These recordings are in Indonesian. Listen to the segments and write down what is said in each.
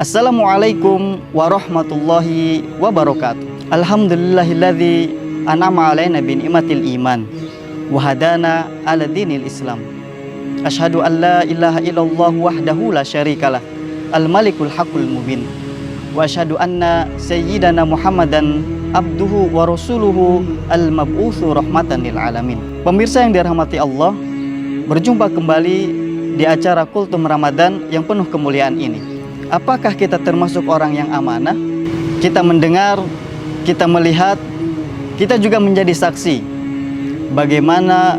Assalamualaikum warahmatullahi wabarakatuh. Alhamdulillahilladzi an'ama alaina bi ni'matil iman wa hadana ala dinil Islam. Asyhadu an la ilaha illallah wahdahu la syarikalah, al-malikul haqqul mubin. Wa asyhadu anna sayyidana Muhammadan abduhu wa rasuluhu al-mab'utsu rahmatan lil alamin. Pemirsa yang dirahmati Allah, berjumpa kembali di acara Kultum Ramadan yang penuh kemuliaan ini. Apakah kita termasuk orang yang amanah? Kita mendengar, kita melihat, kita juga menjadi saksi bagaimana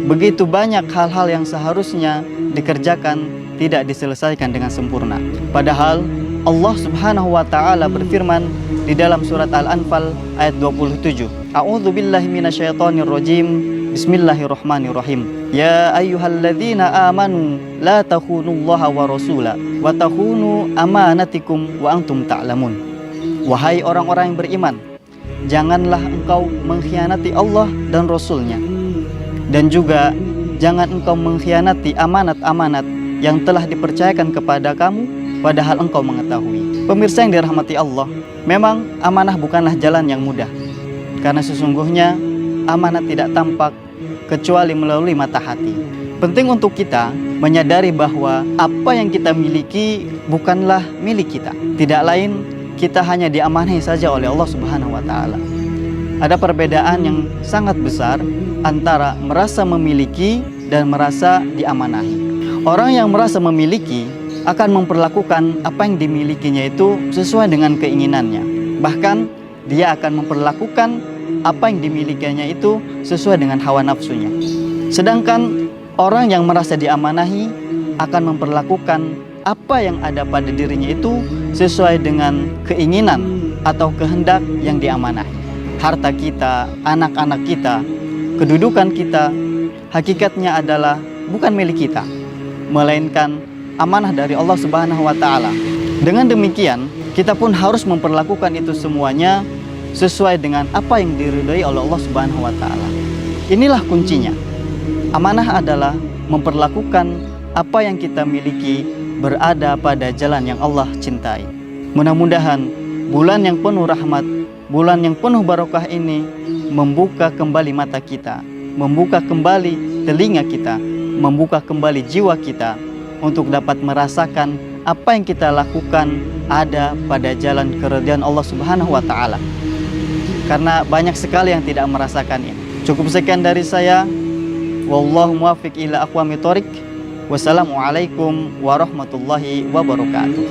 begitu banyak hal-hal yang seharusnya dikerjakan tidak diselesaikan dengan sempurna. Padahal Allah Subhanahu wa taala berfirman di dalam surat Al-Anfal ayat 27. A'udzu billahi minasyaitonir rajim. Bismillahirrahmanirrahim. Ya ayyuhalladzina amanu la takhunullaha wa rasula wa takhunu amanatikum wa antum ta'lamun. Wahai orang-orang yang beriman, janganlah engkau mengkhianati Allah dan Rasul-Nya, dan juga jangan engkau mengkhianati amanat-amanat yang telah dipercayakan kepada kamu padahal engkau mengetahui. Pemirsa yang dirahmati Allah, memang amanah bukanlah jalan yang mudah, karena sesungguhnya amanah tidak tampak kecuali melalui mata hati. Penting untuk kita menyadari bahwa apa yang kita miliki bukanlah milik kita. Tidak lain, kita hanya diamanahi saja oleh Allah Subhanahu wa taala. Ada perbedaan yang sangat besar antara merasa memiliki dan merasa diamanahi. Orang yang merasa memiliki akan memperlakukan apa yang dimilikinya itu sesuai dengan keinginannya. Bahkan dia akan memperlakukan apa yang dimilikinya itu sesuai dengan hawa nafsunya. Sedangkan orang yang merasa diamanahi akan memperlakukan apa yang ada pada dirinya itu sesuai dengan keinginan atau kehendak yang diamanahi. Harta kita, anak-anak kita, kedudukan kita, hakikatnya adalah bukan milik kita, melainkan amanah dari Allah Subhanahu wa taala. Dengan demikian, kita pun harus memperlakukan itu semuanya sesuai dengan apa yang diridhai oleh Allah Subhanahu wa taala. Inilah kuncinya. Amanah adalah memperlakukan apa yang kita miliki berada pada jalan yang Allah cintai. Mudah-mudahan bulan yang penuh rahmat, bulan yang penuh barokah ini membuka kembali mata kita, membuka kembali telinga kita, membuka kembali jiwa kita untuk dapat merasakan apa yang kita lakukan ada pada jalan keridhaan Allah Subhanahu wa taala. Karena banyak sekali yang tidak merasakan ini. Cukup sekian dari saya. Wallahu muwaffiq ila aqwamit thoriq. Wassalamualaikum warahmatullahi wabarakatuh.